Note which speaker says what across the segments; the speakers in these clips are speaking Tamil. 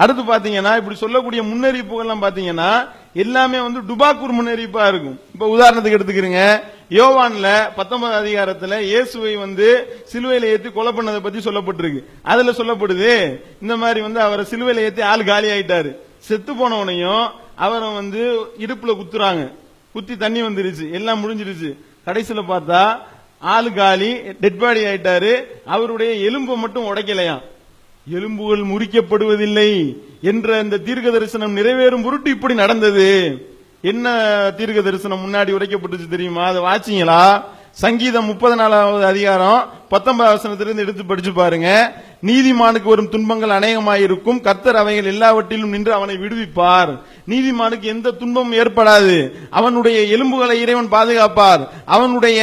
Speaker 1: அடுத்து பாத்தீங்கன்னா இப்படி சொல்லக்கூடிய முன்னறிவிப்புகள் எல்லாம் பாத்தீங்கன்னா எல்லாமே டுபாக்கூர் முன்னறிவிப்பா இருக்கும். இப்ப உதாரணத்துக்கு எடுத்துக்கிறீங்க, யோவான்ல 19 அதிகாரத்துல இயேசுவை சிலுவையில ஏத்தி கொலை பண்ணதை பத்தி சொல்லப்பட்டிருக்கு. அதுல சொல்லப்படுது இந்த மாதிரி அவரை சிலுவையில ஏத்தி ஆள் காலி ஆயிட்டாரு. செத்து போனவனையும் அவரை இடுப்புல குத்துறாங்க. குத்தி தண்ணி வந்துருச்சு, எல்லாம் முடிஞ்சிருச்சு. கடைசியில பார்த்தா ஆளு காலி, டெட் பாடி ஆயிட்டாரு. அவருடைய எலும்பை மட்டும் உடைக்கலையாம். எலும்புகள் முறிக்கப்படுவதில்லை என்ற அந்த தீர்க்க தரிசனம் நிறைவேறும் பொருட்டு இப்படி நடந்தது. என்ன தீர்க்க தரிசனம் முன்னாடி உரைக்கப்பட்டுச்சு தெரியுமா? அதை வாச்சிங்களா? சங்கீதம் 34வது அதிகாரம் 19வது வசனத்திலிருந்து எடுத்து படிச்சு பாருங்க. நீதிமானுக்கு வரும் துன்பங்கள் அநேகமாயிருக்கும், கர்த்தர் அவைகள் எல்லாவற்றிலும் நின்று அவனை விடுவிப்பார். நீதிமானுக்கு எந்த துன்பமும் ஏற்படாது, அவனுடைய எலும்புகளை இறைவன் பாதுகாப்பார். அவனுடைய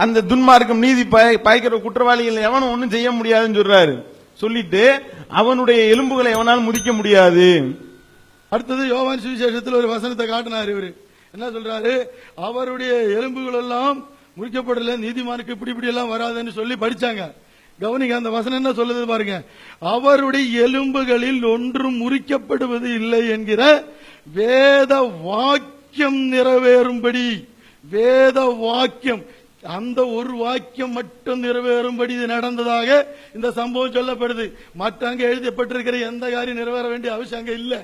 Speaker 1: அந்த துன்மார்க்கம் நீதி பாய்க்கிற குற்றவாளிகள் எவனும் ஒன்னும் செய்ய முடியாதுன்னு சொல்றாரு. சொல்லிட்டு அவனுடைய எலும்புகளை எவனால் முறிக்க முடியாது.
Speaker 2: அடுத்தது யோவான் சுவிசேஷத்தில் ஒரு வசனத்தை காட்டினார். இவரு என்ன சொல்றாரு? அவருடைய எலும்புகள் எல்லாம் முறிக்கப்படல, நீதிமானுக்கு இப்படி இப்படி எல்லாம் வராதுன்னு சொல்லி படிச்சாங்க. கவனிங்க, அந்த வசனம் என்ன சொல்லுது பாருங்க. அவருடைய எலும்புகளில் ஒன்றும் முறிக்கப்படுவது இல்லை என்கிற வேத வாக்கியம் நிறைவேறும்படி, வேத வாக்கியம், அந்த ஒரு வாக்கியம் மட்டும் நிறைவேறும்படி இது நடந்ததாக இந்த சம்பவம் சொல்லப்படுது. மற்ற அங்க எழுதப்பட்டிருக்கிற எந்த காரியம் நிறைவேற வேண்டிய அவசியம் அங்க இல்ல.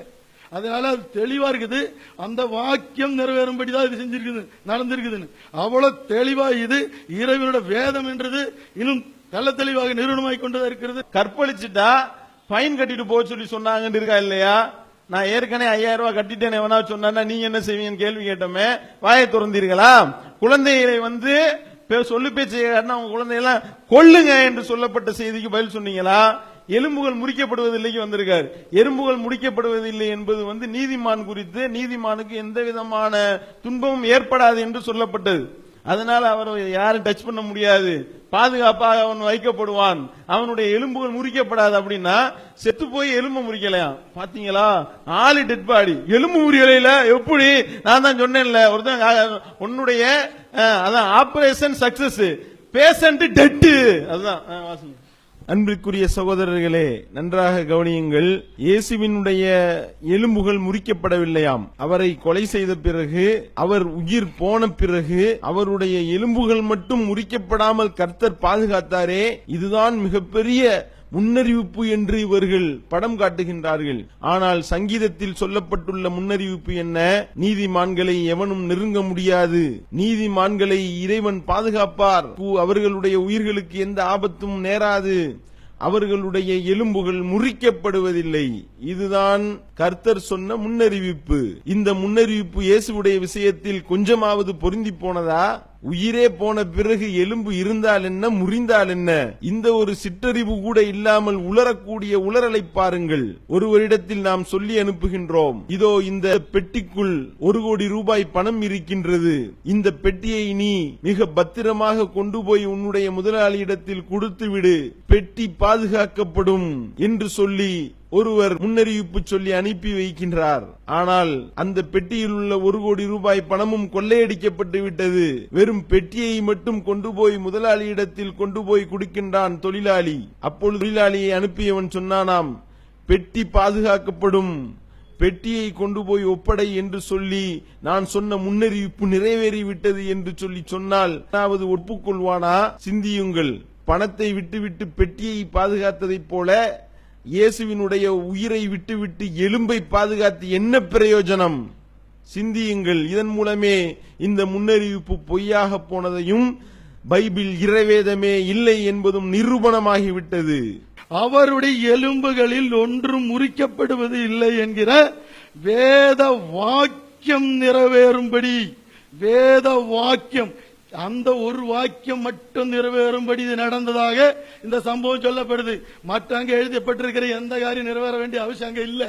Speaker 2: அதனால அது தெளிவா இருக்குது. அந்த வாக்கியம் நிறைவேறும்படிதான் இது செஞ்சிருக்குது, நடந்திருக்குதுன்னு. அவ்வளவு தெளிவா இது இறைவனோட வேதம் என்றது இன்னும் நல்ல தெளிவாக நிறுவனமாய் கொண்டுதான் இருக்கிறது.
Speaker 1: கற்பழிச்சுட்டா ஃபைன் கட்டிட்டு போக சொல்லி சொன்னாங்கன்னு இருக்கா இல்லையா? நான் ஏற்கனவே 5000 ரூபாய் கட்டிட்டேன் எவனா சொன்னா நீங்க என்ன செய்வீங்கன்னு கேள்வி கேட்டோமே, வாயை திறந்தீர்களா? குழந்தைகளை சொல்லு பேச்சு அவங்க குழந்தையெல்லாம் கொல்லுங்க என்று சொல்லப்பட்ட செய்திக்கு பதில் சொன்னீங்களா? எலும்புகள் முறிக்கப்படுவதில்லைக்கு வந்திருக்காரு. எலும்புகள் முறிக்கப்படுவதில்லை என்பது நீதிமான் குறித்து, நீதிமானுக்கு எந்த விதமான துன்பமும் ஏற்படாது என்று சொல்லப்பட்டது. அதனால அவரை யாரும் டச் பண்ண முடியாது, பாதுகாப்பாக அவன் வைக்கப்படுவான், அவனுடைய எலும்புகள் முறிக்கப்படாது. அப்படின்னா செத்து போய் எலும்பு முறிக்கலையா? பாத்தீங்களா? ஆளு டெட் பாடி, எலும்பு முறியலையில எப்படி? நான் தான் சொன்னேன்ல, ஒருத்தன் உன்னுடைய அதான் ஆபரேஷன் சக்சஸ், பேஷண்ட் டெட். அதுதான் வாசிங்க. அன்பிற்குரிய சகோதரர்களே, நன்றாக கவனியுங்கள். இயேசுவினுடைய எலும்புகள் முறிக்கப்படவில்லையாம். அவரை கொலை செய்த பிறகு, அவர் உயிர் போன பிறகு அவருடைய எலும்புகள் மட்டும் முறிக்கப்படாமல் கர்த்தர் பாதுகாத்தாரே, இதுதான் மிகப்பெரிய முன்னறிவிப்பு என்று இவர்கள் படம் காட்டுகின்றார்கள். ஆனால் சங்கீதத்தில் சொல்லப்பட்டுள்ள முன்னறிவிப்பு என்ன? நீதிமான்களை எவனும் நெருங்க முடியாது, நீதிமான்களை இறைவன் பாதுகாப்பார், அவர்களுடைய உயிர்களுக்கு எந்த ஆபத்தும் நேராது, அவர்களுடைய எலும்புகள் முறிக்கப்படுவதில்லை. இதுதான் கர்த்தர் சொன்ன முன்னறிவிப்பு. இந்த முன்னறிவிப்பு இயேசுவுடைய விஷயத்தில் கொஞ்சமாவது பொருந்தி போனதா? உயிரே போன பிறகு எலும்பு இருந்தால் என்ன, முறிந்தால் என்ன? இந்த ஒரு சிற்றறிவு கூட இல்லாமல் உலரக்கூடிய உலரலை பாருங்கள். ஒருவரிடத்தில் நாம் சொல்லி அனுப்புகின்றோம், இதோ இந்த பெட்டிக்குள் 1 கோடி ரூபாய் பணம் இருக்கின்றது, இந்த பெட்டியை நீ மிக பத்திரமாக கொண்டு போய் உன்னுடைய முதலாளியிடத்தில் கொடுத்து விடு, பெட்டி பாதுகாக்கப்படும் என்று சொல்லி ஒருவர் முன்னறிவிப்பு சொல்லி அனுப்பி வைக்கின்றார். ஆனால் அந்த பெட்டியில் உள்ள 1 கோடி ரூபாய் பணமும் கொள்ளையடிக்கப்பட்டு விட்டது. வெறும் பெட்டியை மட்டும் கொண்டு போய் முதலாளியிடத்தில் கொண்டு போய் கொடுக்கின்றான் தொழிலாளி. அப்பொழுது தொழிலாளியை அனுப்பியவன் சொன்னானாம், பெட்டி பாதுகாக்கப்படும், பெட்டியை கொண்டு போய் ஒப்படை என்று சொல்லி நான் சொன்ன முன்னறிவிப்பு நிறைவேறிவிட்டது என்று சொல்லி சொன்னால் அதாவது ஒப்புக்கொள்வானா? சிந்தியுங்கள். பணத்தை விட்டுவிட்டு பெட்டியை பாதுகாத்ததைப் போல இயேசுவினுடைய உயிரை விட்டுவிட்டு எலும்பை பாதுகாத்து என்ன பிரயோஜனம்? சிந்தியுங்கள். இதன் மூலமே இந்த முன்னறிவிப்பு பொய்யாக போனதையும் பைபிள் இறைவேதமே இல்லை என்பதும் நிரூபணமாகிவிட்டது.
Speaker 2: அவருடைய எலும்புகளில் ஒன்றும் முறிக்கப்படுவது இல்லை என்கிற வேத வாக்கியம் நிறைவேறும்படி, வேத வாக்கியம், அந்த ஒரு வாக்கியம் மட்டும் நிறைவேறும்படி இது நடந்ததாக இந்த சம்பவம் சொல்லப்படுது. மற்ற அங்க எழுதப்பட்டிருக்கிற எந்த காரியம் நிறைவேற வேண்டிய அவசியம் அங்க இல்ல.